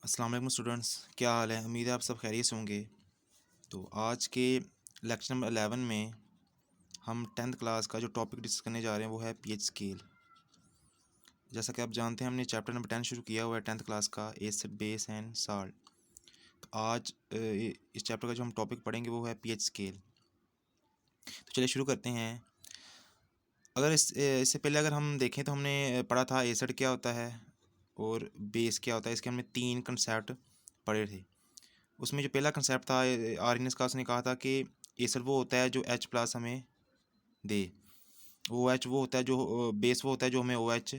अस्सलाम वालेकुम स्टूडेंट्स, क्या हाल है। उम्मीद है आप सब खैरियत से होंगे। तो आज के लेक्चर नंबर 11 में हम 10th क्लास का जो टॉपिक डिस्कस करने जा रहे हैं वो है पीएच स्केल। जैसा कि आप जानते हैं हमने चैप्टर नंबर 10 शुरू किया हुआ है 10th क्लास का, एसिड बेस एंड साल्ट। तो आज इस चैप्टर का जो हम टॉपिक पढ़ेंगे वो है पीएच स्केल। तो चलिए शुरू करते हैं। अगर इससे पहले अगर हम देखें तो हमने पढ़ा था एसिड क्या होता है और बेस क्या होता है। इसके हमने 3 कंसेप्ट पढ़े थे। उसमें जो पहला कंसेप्ट था आर्यनियस का, उसने कहा था कि एसिड वो होता है जो H प्लस हमें दे, ओ एच वो होता है जो बेस वो होता है जो हमें ओ एच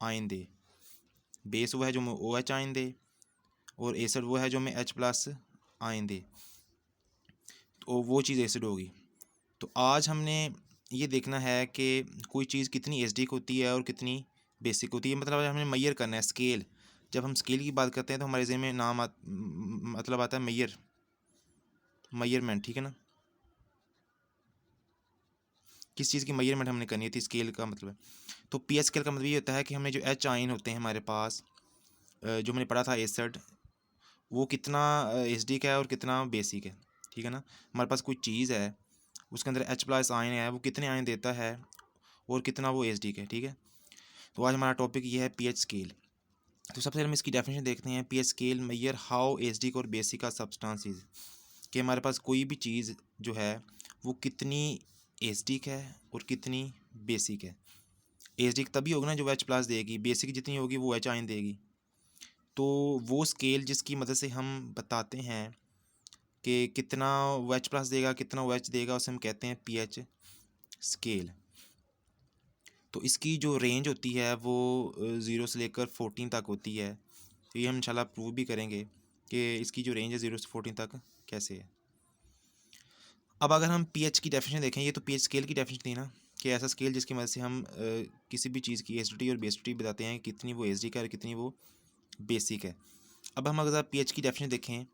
आयन दे। बेस वो है जो हमें ओ एच आयन दे और एसिड वो है जो हमें H प्लस आयन दे। तो वो चीज़ एसिड होगी। तो आज हमने ये देखना है कि कोई चीज़ कितनी एसिडिक होती है और कितनी बेसिक होती है। मतलब हमने मैयर करना है स्केल। जब हम स्केल की बात करते हैं तो हमारे ज़हन में मतलब आता है मैयरमेंट, ठीक है ना। किस चीज़ की मेजरमेंट हमने करनी थी, स्केल का मतलब है। तो पी एच स्केल का मतलब ये होता है कि हमें जो एच आयन होते हैं हमारे पास, जो हमने पढ़ा था एसिड, वो कितना एसिडिक है और कितना बेसिक है, ठीक है ना। हमारे पास कोई चीज़ है, उसके अंदर एच प्लस आयन है, वो कितने आयन देता है और कितना वो एसिडिक है, ठीक है। तो आज हमारा टॉपिक ये है पी एच स्केल। तो सबसे पहले हम इसकी डेफिनेशन देखते हैं। P H scale major how acidic और बेसिक का सब्सटेंस इज, कि हमारे पास कोई भी चीज़ जो है वो कितनी एसिडिक है और कितनी बेसिक है। एसिडिक तभी होगी ना जो एच प्लस देगी, बेसिक जितनी होगी वो एच आयन देगी। तो वो स्केल जिसकी मदद से हम बताते हैं कि कितना वो एच प्लस देगा कितना वो एच देगा, उसे हम कहते हैं पी एच स्केल। तो इसकी जो रेंज होती है वो 0 से लेकर 14 तक होती है। तो ये हम इंशाल्लाह प्रूव भी करेंगे कि इसकी जो रेंज है 0 से 14 तक कैसे है। अब अगर हम पीएच की डेफिनेशन देखें, ये तो पीएच स्केल की डेफिनेशन थी ना, कि ऐसा स्केल जिसकी मदद से हम किसी भी चीज़ की एसिडिटी और बेसिडिटी बताते हैं, कितनी वो एसिडिक है और कितनी वो बेसिक है। अब हम अगर पीएच की डेफिनेशन देखें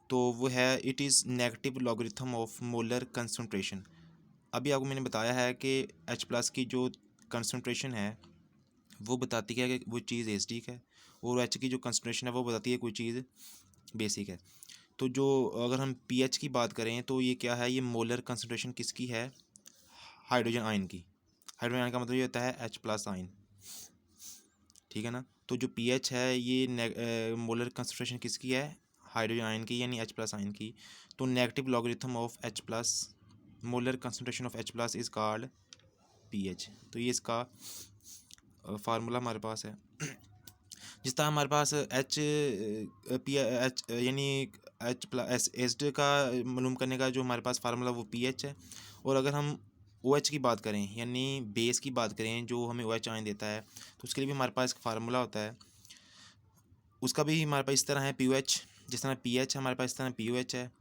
तो वो है it is negative logarithm of molar concentration. अभी आपको मैंने बताया है कि एच प्लस की जो कंसनट्रेशन है वो बताती है कि वो चीज़ एसिडिक है, और एच की जो कंसनट्रेशन है वो बताती है कोई चीज़ बेसिक है। तो जो अगर हम पीएच की बात करें तो ये क्या है, ये मोलर कंसनट्रेशन किसकी है, हाइड्रोजन आयन की। हाइड्रोजन आयन का मतलब ये होता है एच प्लस आयन, ठीक है ना। तो जो पीएच है ये मोलर कंसनट्रेशन किसकी है, हाइड्रोजन आयन की, यानी एच प्लस आयन की। तो negative logarithm of H plus, molar concentration of H plus is called pH. तो ये इसका फार्मूला हमारे पास है। जिस तरह हमारे पास एच पी एच यानी एच प्लस एसिड का मालूम करने का जो हमारे पास फार्मूला वो पी एच है। और अगर हम ओ एच की बात करें यानी बेस की बात करें जो हमें ओ एच आयन देता है, तो उसके लिए भी हमारे पास एक फार्मूला होता है। उसका भी हमारे पास इस तरह है पी ओ एच, जिस तरह पी एच हमारे पास इस तरह पी ओ एच है।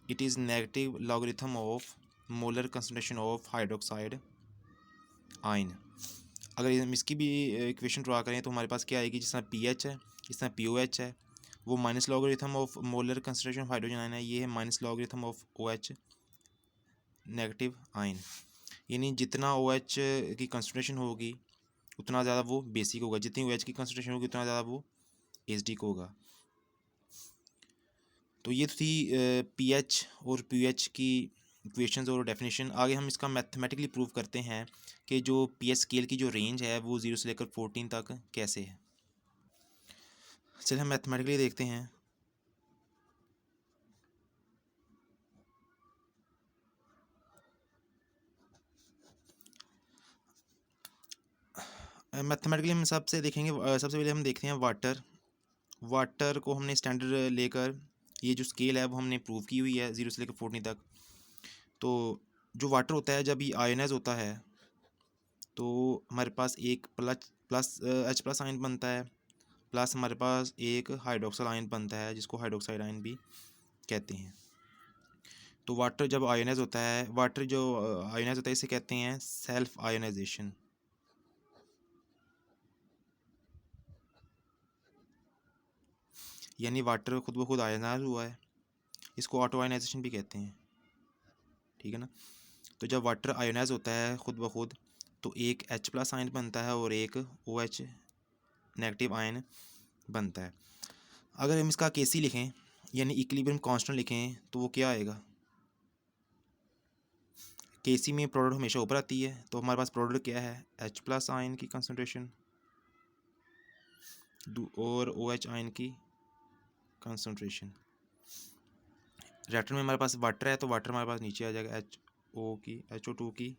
It is negative logarithm of molar concentration of hydroxide ion. अगर हम इसकी भी इक्वेशन ड्रा करें तो हमारे पास क्या आएगी, जिस तरह पी एच है इस तरह पी ओ एच है, वो minus logarithm of molar concentration of hydrogen ion है, ये है minus logarithm of O H negative ion. यानी जितना ओ एच की कंसनट्रेशन होगी उतना ज़्यादा वो बेसिक होगा, जितनी ओ एच की कंसनट्रेशन होगी उतना ज़्यादा वो एसिडिक होगा। तो ये थी पी एच और पी एच की इक्वेशंस और डेफिनेशन। आगे हम इसका मैथमेटिकली प्रूव करते हैं कि जो पी एच स्केल की जो रेंज है वो 0 से लेकर 14 तक कैसे है। चलिए हम मैथमेटिकली देखते हैं। मैथमेटिकली हम सबसे देखेंगे, सबसे पहले हम देखते हैं वाटर। वाटर को हमने स्टैंडर्ड लेकर ये जो स्केल है वो हमने प्रूव की हुई है 0 से लेकर 14 तक। तो जो वाटर होता है जब ये आयोनाइज होता है तो हमारे पास एक plus plus H plus ion बनता है, प्लस हमारे पास एक हाइड्रोक्साइड आयन बनता है जिसको हाइड्रोक्साइड आयन भी कहते हैं। तो वाटर जब आयोनाइज होता है, वाटर जो आयोनाइज होता है इसे कहते हैं सेल्फ आयोनाइजेशन। यानी वाटर खुद ब खुद आयोनाइज हुआ है, इसको ऑटो आयोनाइजेशन भी कहते हैं, ठीक है ना। तो जब वाटर आयोनाइज होता है खुद ब खुद तो एक एच प्लस आयन बनता है और एक ओ एच नेगेटिव आयन बनता है। अगर हम इसका केसी लिखें यानी इक्विलिब्रियम कांस्टेंट लिखें तो वो क्या आएगा, केसी में प्रोडक्ट हमेशा ऊपर आती है, तो हमारे पास प्रोडक्ट क्या है, H प्लस आयन की कंसनट्रेशन और OH आयन की कंसनट्रेशन। रिएक्टर में हमारे पास वाटर है तो वाटर हमारे पास नीचे आ जाएगा, HO2 की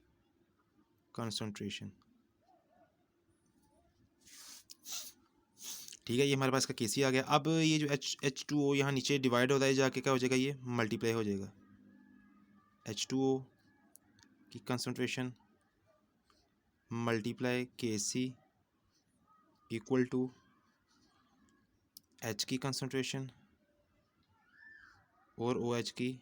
कंसनट्रेशन। ठीक है, ये हमारे पास का केसी आ गया। अब ये जो H2O यहाँ नीचे डिवाइड होता है जाके क्या हो जाएगा, ये मल्टीप्लाई हो जाएगा, H2O की concentration multiply KC equal to H की कंसनट्रेशन और OH की,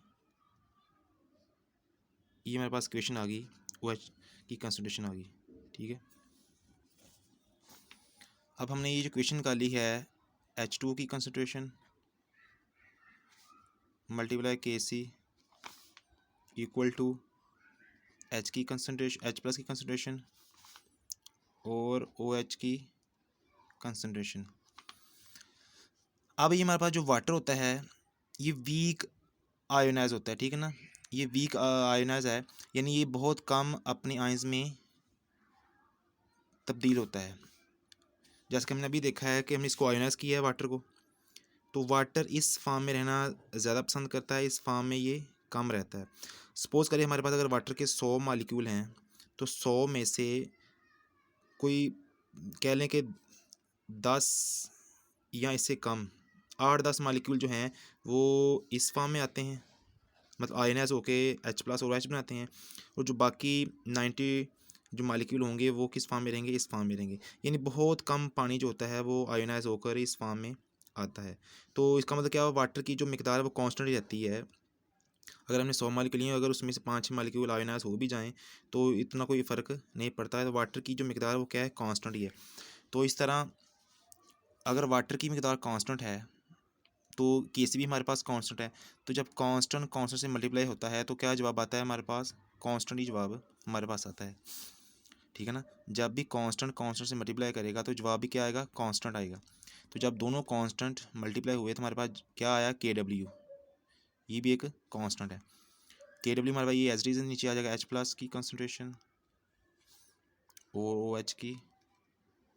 ये हमारे पास इक्वेशन आ गई, OH की कंसनट्रेशन आ गई। ठीक है, अब हमने ये जो इक्वेशन निकाली है H2O की concentration multiply KC equal to H की कंसनट्रेशन, H प्लस की कंसनट्रेशन और OH की कंसनट्रेशन। अब ये हमारे पास जो वाटर होता है ये वीक आयोनाइज होता है, ठीक है ना, ये वीक आयोनाइज है, यानी ये बहुत कम अपने आयंस में तब्दील होता है। जैसे कि हमने अभी देखा है कि हमने इसको आयोनाइज किया है वाटर को, तो वाटर इस फॉर्म में रहना ज़्यादा पसंद करता है, इस फॉर्म में ये कम रहता है। सपोज़ करिए हमारे पास अगर वाटर के 100 मालिक्यूल हैं तो 100 में से कोई कह लें कि 10 या इससे कम 8-10 मालिक्यूल जो हैं वो इस फॉर्म में आते हैं, मतलब आयनाइज होके H प्लस और OH बनाते हैं, और जो बाकी 90 जो मालिक्यूल होंगे वो किस फॉर्म में रहेंगे, इस फॉर्म में रहेंगे। यानी बहुत कम पानी जो होता है वो आयनाइज होकर इस फॉर्म में आता है। तो इसका मतलब क्या है, वाटर की जो मिकदार है वो कांस्टेंट रहती है। अगर हमने 100 मालिक्यूल लिए अगर उसमें से 5 मालिक्यूल आयनाइज हो भी जाएँ तो इतना कोई फ़र्क नहीं पड़ता है, तो वाटर की जो मिकदार है वो क्या है, कांस्टेंट ही है। तो इस तरह अगर वाटर की मिकदार कांस्टेंट है तो केसी भी हमारे पास कांस्टेंट है, तो जब कांस्टेंट कांस्टेंट से मल्टीप्लाई होता है तो क्या जवाब आता है हमारे पास, कांस्टेंट ही जवाब हमारे पास आता है। ठीक है ना, जब भी कांस्टेंट कांस्टेंट से मल्टीप्लाई करेगा तो जवाब भी क्या आएगा, कांस्टेंट आएगा। तो जब दोनों कांस्टेंट मल्टीप्लाई हुए तो हमारे पास क्या आया, KW, ये भी एक कांस्टेंट है। KW हमारे पास ये एज रीजन नीचे आ जाएगा, H प्लस की कंसनट्रेशन और OH की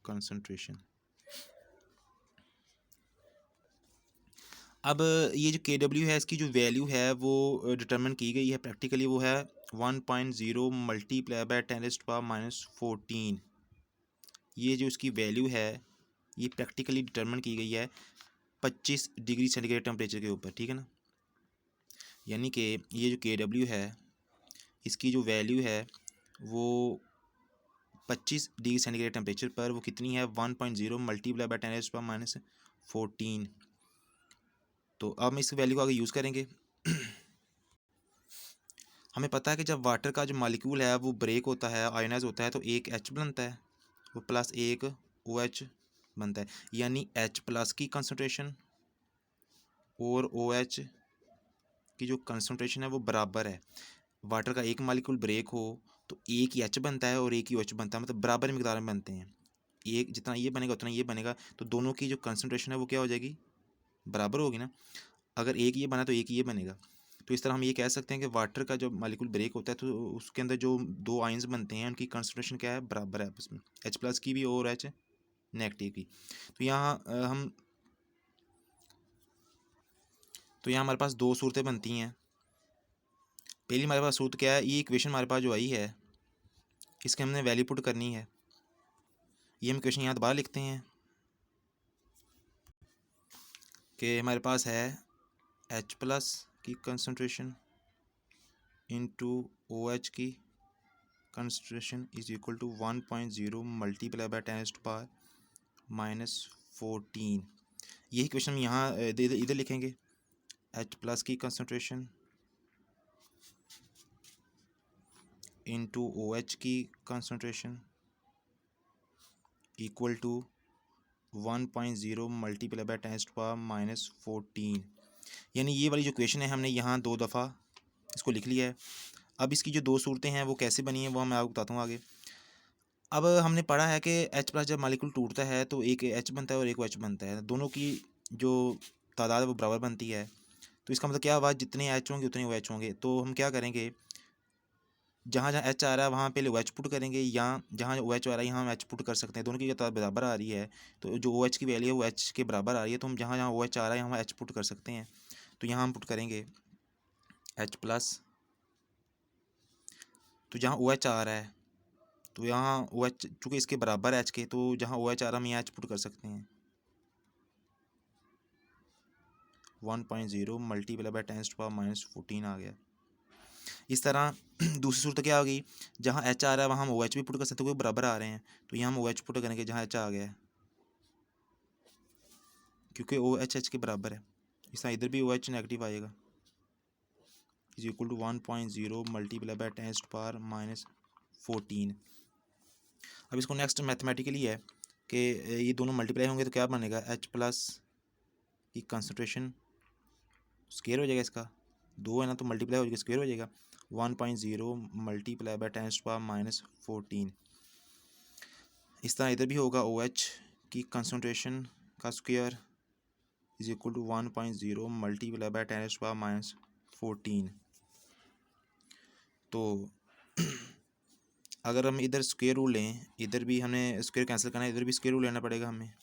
कंसनट्रेशन। अब ये जो KW है इसकी जो वैल्यू है वो डिटरमिन की गई है प्रैक्टिकली, वो है 1.0 मल्टीप्लाई बाय 10⁻⁻14। ये जो इसकी वैल्यू है ये प्रैक्टिकली डिटरमिन की गई है 25 डिग्री सेंटीग्रेड टेम्परेचर के ऊपर। ठीक है ना, यानी कि ये जो KW है इसकी जो वैल्यू है वो 25 डिग्री सेंटीग्रेड टेम्परेचर पर वो कितनी है, 1.0 मल्टीप्लाई बाय 10⁻⁻14। तो अब हम इस वैल्यू को आगे यूज़ करेंगे। हमें पता है कि जब वाटर का जो मालिक्यूल है वो ब्रेक होता है, आयोनाइज होता है, तो एक H बनता है वो प्लस एक OH बनता है, यानी H प्लस की कंसनट्रेशन और OH की जो कंसनट्रेशन है वो बराबर है। वाटर का एक मालिक्यूल ब्रेक हो तो एक ही H बनता है और एक ही OH बनता है, मतलब बराबर मिकदार में बनते हैं, एक जितना ये बनेगा उतना ये बनेगा, तो दोनों की जो कंसनट्रेशन है वो क्या हो जाएगी, बराबर होगी ना। अगर एक ये बना तो एक ये बनेगा। तो इस तरह हम ये कह सकते हैं कि वाटर का जब मालिक्यूल ब्रेक होता है तो उसके अंदर जो दो आयंस बनते हैं उनकी कंसंट्रेशन क्या है, बराबर है आपस में, H प्लस की भी और H नेगेटिव की। तो यहाँ हमारे पास दो सूरतें बनती हैं। पहली हमारे पास सूरत क्या है, ये इक्वेशन हमारे पास जो आई है इसके हमने वैल्यू पुट करनी है। ये हम इक्वेशन यहाँ दोबारा लिखते हैं कि हमारे पास है H प्लस की कंसनट्रेशन इंटू OH की concentration is equal to 1.0 multiply by 10⁻⁻14। यही क्वेश्चन हम यहाँ इधर लिखेंगे, H प्लस की कंसंट्रेशन इंटू OH की concentration equal to 1.0 multiply by 10⁻⁻14। यानी ये वाली जो क्वेश्चन है हमने यहाँ 2 दफ़ा इसको लिख लिया है। अब इसकी जो दो सूरतें हैं वो कैसे बनी हैं वो मैं आपको बताता हूँ आगे। अब हमने पढ़ा है कि H प्लस जब मालिक्यूल टूटता है तो एक H बनता है और एक OH बनता है, दोनों की जो तादाद है वो बराबर बनती है। तो इसका मतलब क्या हुआ, जितने H होंगे उतने OH होंगे। तो हम क्या करेंगे, जहाँ जहाँ H आ रहा है वहाँ पहले OH पुट करेंगे, या जहाँ OH आ रहा है यहाँ हम H पुट कर सकते हैं। दोनों की तादाद बराबर आ रही है, तो जो OH की वैल्यू है वो H के बराबर आ रही है, तो हम जहाँ जहाँ OH आ रहा है यहाँ H पुट कर सकते हैं। तो यहाँ हम पुट करेंगे H प्लस, तो जहाँ OH आ रहा है तो यहाँ OH चूँकि इसके बराबर है H के, तो जहाँ OH आ रहा है हम यहाँ H पुट कर सकते हैं। 1.0 मल्टीप्लाई बाय 10⁻⁻14 आ गया। इस तरह दूसरी सूरत क्या होगी, जहाँ H आ रहा है वहाँ हम OH भी पुट कर सकते हैं, क्योंकि बराबर आ रहे हैं। तो यहाँ हम OH पुट करेंगे जहाँ H आ गया है, क्योंकि OH H के बराबर है। इस तरह इधर भी OH नेगेटिव आएगा, is equal to 1.0 multiply by 10⁻⁻14। अब इसको नेक्स्ट मैथमेटिकली है कि ये दोनों मल्टीप्लाई होंगे तो क्या बनेगा, H प्लस की कंसनट्रेशन स्क्वायर हो जाएगा, इसका 2 है ना तो मल्टीप्लाई हो जाएगा, स्क्वायर हो जाएगा। 1.0 मल्टीप्लाई बाय 10⁻⁻14। इस तरह इधर भी होगा, OH की कंसनट्रेशन का square is equal to 1.0 multiply by 10⁻⁻14। तो अगर हम इधर स्क्वायर रूल लें, इधर भी हमें स्क्वायर कैंसिल करना है, इधर भी स्क्वायर रूल लेना पड़ेगा हमें,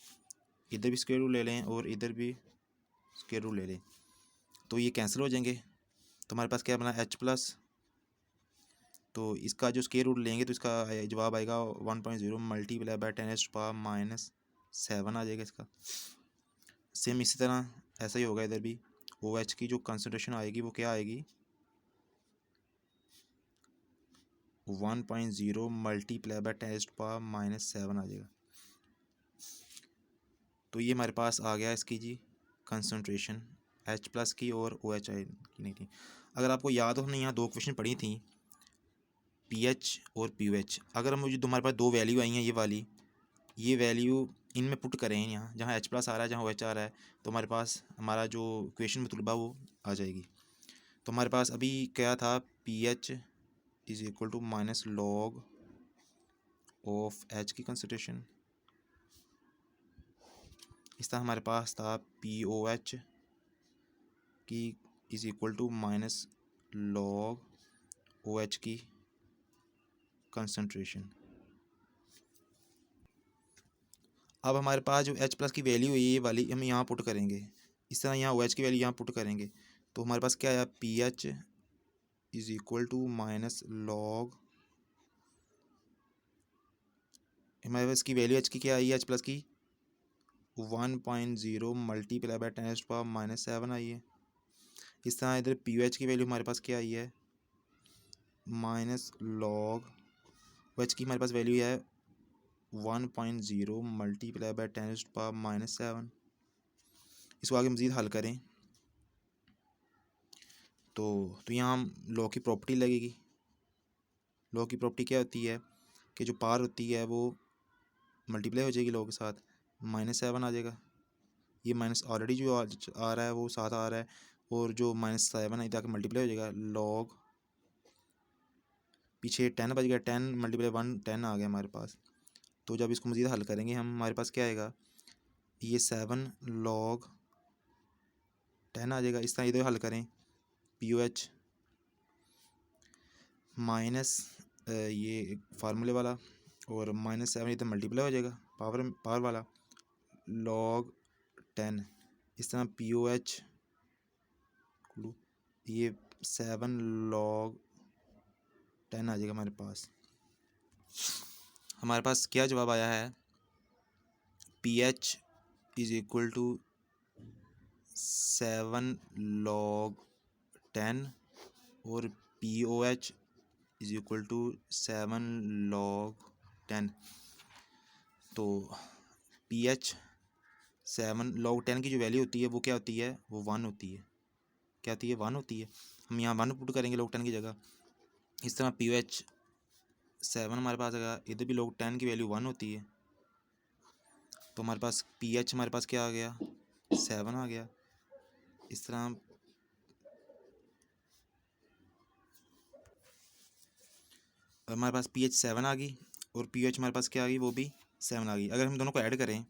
इधर भी स्क्वायर रूल ले लें और इधर भी स्क्वायर रूल ले लें, तो ये कैंसिल हो जाएंगे। तो हमारे पास क्या बना, H प्लस, तो इसका जो स्क्वायर रूट लेंगे तो इसका जवाब आएगा 1.0 मल्टीप्लाई बाय 10⁻⁻7 आ जाएगा इसका। सेम इसी तरह ऐसा ही होगा इधर भी, OH की जो कंसनट्रेशन आएगी वो क्या आएगी, 1.0 मल्टीप्लाई बाय 10⁻⁻7 आ जाएगा। तो ये हमारे पास आ गया इसकी जी कंसनट्रेशन H प्लस की और OH की नहीं थी। अगर आपको याद हो, हमने यहाँ 2 क्वेश्चन पढ़ी थी, pH और pOH। अगर हम मुझे हमारे पास 2 वैल्यू आई हैं, ये वाली, ये वैल्यू इनमें पुट करें, यहाँ जहाँ H प्लस आ रहा है जहाँ OH आ रहा है, तो हमारे पास हमारा जो इक्वेशन मतलूबा वो आ जाएगी। तो हमारे पास अभी क्या था, pH is equal to minus log of H की कंसनट्रेशन। इस तरह हमारे पास था POH की is equal to minus log OH की कंसनट्रेशन। अब हमारे पास जो H प्लस की वैल्यू है ये वाली हम यहाँ पुट करेंगे, इस तरह यहाँ OH की वैल्यू यहाँ पुट करेंगे, तो हमारे पास क्या आया, pH is equal to minus log, हमारे पास की वैल्यू H की क्या आई है, H प्लस की 1.0 मल्टीप्लाई बाय 10⁻⁻7 आई है। इस तरह इधर pOH की वैल्यू हमारे पास क्या आई है, माइनस लॉग OH की हमारे पास वैल्यू है 1.0 मल्टीप्लाई बाय 10⁻⁻7। इसको आगे मज़ीद हल करें तो यहाँ हम लॉ की प्रॉपर्टी लगेगी। लॉ की प्रॉपर्टी क्या होती है कि जो पावर होती है वो मल्टीप्लाई हो जाएगी लॉ के साथ, -7 आ जाएगा। ये माइनस ऑलरेडी जो आ रहा है वो साथ आ रहा है, और जो -7 है ताकि मल्टीप्लाई हो जाएगा, लॉग पीछे 10 बच गया, 10 मल्टीप्लाई 1 10 आ गया हमारे पास। तो जब इसको मज़ीद हल करेंगे हम, हमारे पास क्या आएगा, ये 7 लॉग 10 आ जाएगा। इस तरह इधर हल करें, POH माइनस ये फार्मूले वाला और -7 इधर मल्टीप्लाई हो जाएगा पावर वाला, लॉग 10। इस तरह POH ये 7 लॉग 10 आ जाएगा हमारे पास। हमारे पास क्या जवाब आया है, pH is equal to 7 log 10 और POH is equal to 7 log 10। तो pH 7 लॉग 10 की जो वैल्यू होती है वो क्या होती है, वो 1 होती है। क्या होती है, 1 होती है। हम यहाँ 1 पुट करेंगे लॉग 10 की जगह। इस तरह POH 7 हमारे पास आएगा, इधर भी लॉग 10 की वैल्यू 1 होती है। तो हमारे पास pH हमारे पास क्या आ गया, 7 आ गया। इस तरह हमारे पास pH 7 आ गई और पी एच हमारे पास क्या आ गई, वो भी 7 आ गई। अगर हम दोनों को ऐड करें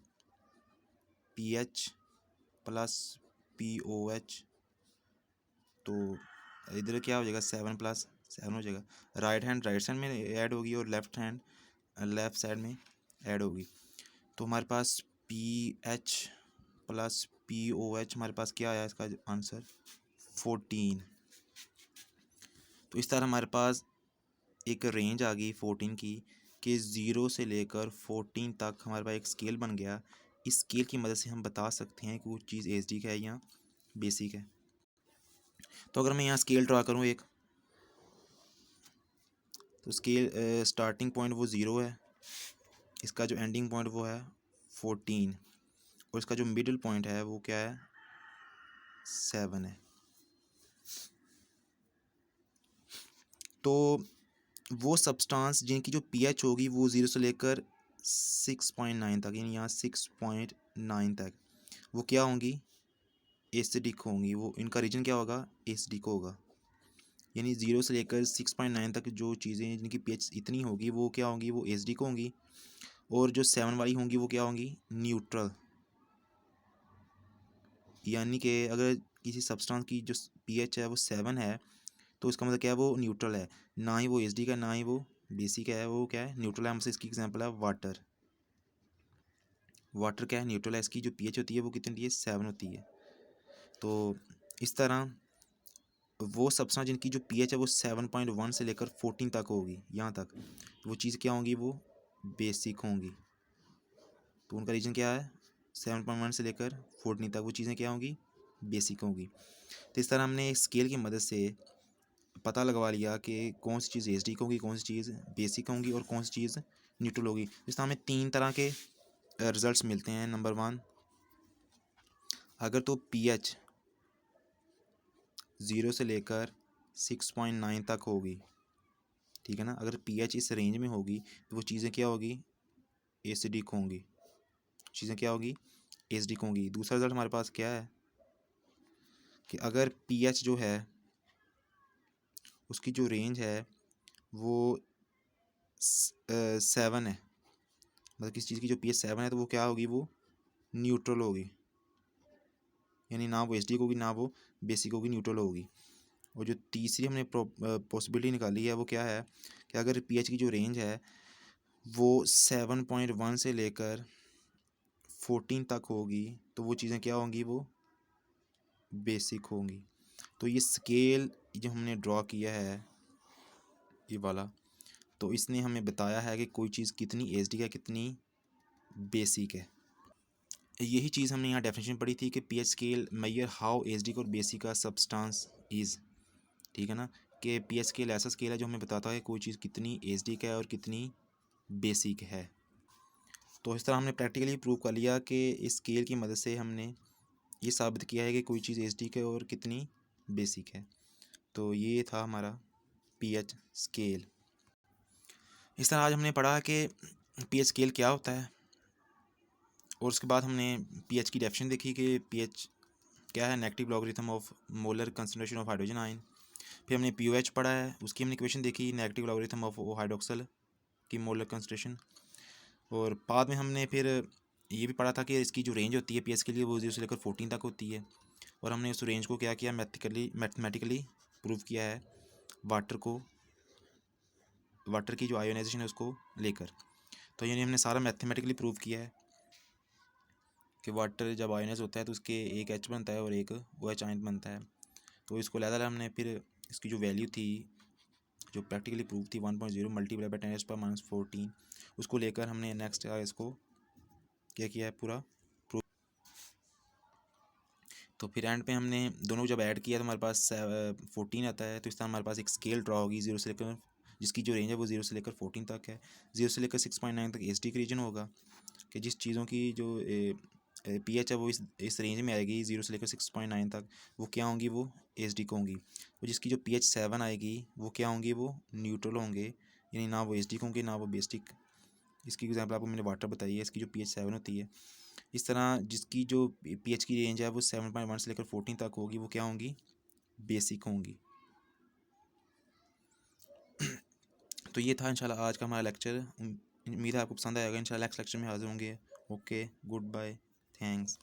P H plus P O H, तो इधर क्या हो जाएगा, 7 + 7 हो जाएगा। राइट साइड में ऐड होगी और लेफ्ट साइड में ऐड होगी। तो हमारे पास P H plus P O H हमारे पास क्या आया इसका आंसर, 14। तो इस तरह हमारे पास एक रेंज आ गई 14 की, कि 0 से लेकर 14 तक हमारे पास एक स्केल बन गया। इस स्केल की मदद से हम बता सकते हैं कि वो चीज़ एच डी का है या बेसिक है। तो अगर मैं यहाँ स्केल ड्रा करूँ एक, तो स्केल स्टार्टिंग पॉइंट वो 0 है, इसका जो एंडिंग पॉइंट वो है 14, और इसका जो मिडिल पॉइंट है वो क्या है, 7 है। तो वो सब्सटेंस जिनकी जो पीएच होगी वो 0 से लेकर 6.9 तक, यानी यहाँ 6.9 तक, वो क्या होंगी, एसिडिक होंगी। वो इनका रीजन क्या होगा, एसिडिक होगा। यानी 0 से लेकर 6.9 तक जो चीज़ें जिनकी पीएच इतनी होगी वो क्या होंगी, वो एसिडिक होंगी। और जो 7 वाली होंगी वो क्या होंगी, न्यूट्रल। यानी कि अगर किसी सब्सटेंस की जो पीएच है वो 7 है, तो इसका मतलब क्या है, वो न्यूट्रल है। ना ही वो एसिडिक है ना ही वो बेसिक है, वो क्या है, न्यूट्रल है। हमसे इसकी एग्जांपल है वाटर। वाटर क्या है, न्यूट्रल है। इसकी जो पीएच होती है वो कितनी होती है, 7 होती है। तो इस तरह वो सब्सटेंस जिनकी जो पीएच है वो 7.1 से लेकर 14 तक होगी, यहाँ तक, वो चीज़ क्या होंगी, वो बेसिक होंगी। तो उनका रीजन क्या है, 7.1 से लेकर 14 तक वो चीज़ें क्या होंगी, बेसिक होंगी। तो इस तरह हमने स्केल की मदद से पता लगवा लिया कि कौन सी चीज़ एसिडिक होगी, कौन सी चीज़ बेसिक होंगी और कौन सी चीज़ न्यूट्रल होगी। इस तरह हमें 3 तरह के रिजल्ट्स मिलते हैं। नंबर 1, अगर तो पीएच 0 से लेकर 6.9 तक होगी, ठीक है ना, अगर पीएच इस रेंज में होगी तो वो चीज़ें क्या होगी, एसिडिक होंगी। चीज़ें क्या होगी, एसिडिक होंगी। दूसरा रिजल्ट हमारे पास क्या है कि अगर पीएच जो है उसकी जो रेंज है वो 7 है, मतलब किसी चीज़ की जो पीएच 7 है, तो वो क्या होगी, वो न्यूट्रल होगी। यानी ना वो एसिडिक होगी ना वो बेसिक होगी, न्यूट्रल होगी। और जो तीसरी हमने पॉसिबिलिटी निकाली है वो क्या है कि अगर पीएच की जो रेंज है वो 7.1 से लेकर 14 तक होगी, तो वो चीज़ें क्या होंगी, वो बेसिक होंगी। तो ये स्केल जो हमने ड्रॉ किया है ये वाला, तो इसने हमें बताया है कि कोई चीज़ कितनी एसिडिक है कितनी बेसिक है। यही चीज़ हमने यहाँ डेफिनेशन पढ़ी थी कि pH scale major how acidic और बेसिक का सब्सटेंस इज़, ठीक है ना, कि पीएच स्केल ऐसा स्केल है जो हमें बताता है कोई चीज़ कितनी एसिडिक है और कितनी बेसिक है। तो इस तरह हमने प्रैक्टिकली प्रूव कर लिया कि इस स्केल की मदद से हमने ये साबित किया है कि कोई चीज़ एसिडिक है और कितनी बेसिक है। तो ये था हमारा पीएच स्केल। इस तरह आज हमने पढ़ा कि पीएच स्केल क्या होता है, और उसके बाद हमने पीएच की डेफिनेशन देखी कि पीएच क्या है, negative logarithm of molar concentration of hydrogen ion. फिर हमने पीओएच पढ़ा है, उसकी हमने इक्वेशन देखी, नेगेटिव लॉगरिथम ऑफ हाइड्रोक्सल की मोलर कंसंट्रेशन। और बाद में हमने फिर ये भी पढ़ा था कि इसकी जो रेंज होती है पीएच के लिए वो 0 से लेकर 14 तक होती है, और हमने उस रेंज को क्या किया, मैथमेटिकली प्रूव किया है वाटर की जो आयोनाइजेशन है उसको लेकर। तो यानी हमने सारा मैथमेटिकली प्रूव किया है कि वाटर जब आयोनाइज होता है तो उसके एक एच बनता है और एक ओ एच आयन बनता है। तो इसको लिहाजा हमने फिर इसकी जो वैल्यू थी जो प्रैक्टिकली प्रूव थी 1.0 मल्टीप्लाई बाई 10⁻14, उसको लेकर हमने नेक्स्ट इसको क्या किया है, पूरा प्रूव। तो फिर एंड पे हमने दोनों जब ऐड किया तो हमारे पास 14 आता है। तो इस तरह हमारे पास एक स्केल ड्रॉ होगी 0 से लेकर, जिसकी जो रेंज है वो 0 से लेकर 14 तक है। 0 से लेकर 6.9 तक एसिडिक रीजन होगा, कि जिस चीज़ों की जो पीएच है वो इस रेंज में आएगी 0 से लेकर 6.9 तक, वो क्या होंगी, वो एसिडिक होंगी। और जिसकी जो पीएच 7 आएगी वो क्या होंगी, वो न्यूट्रल होंगे, यानी ना वो एसिडिक होंगे ना वो बेसिक। इसकी एग्जांपल आपको मैंने वाटर बताई है, इसकी जो पीएच 7 होती है। इस तरह जिसकी जो पीएच की रेंज है वो 7.1 से लेकर 14 तक होगी, वो क्या होंगी, बेसिक होंगी। तो ये था इंशाल्लाह आज का हमारा लेक्चर। उम्मीद है आपको पसंद आएगा। इंशाल्लाह नेक्स्ट लेक्चर में हाजिर होंगे। Okay, goodbye, thanks.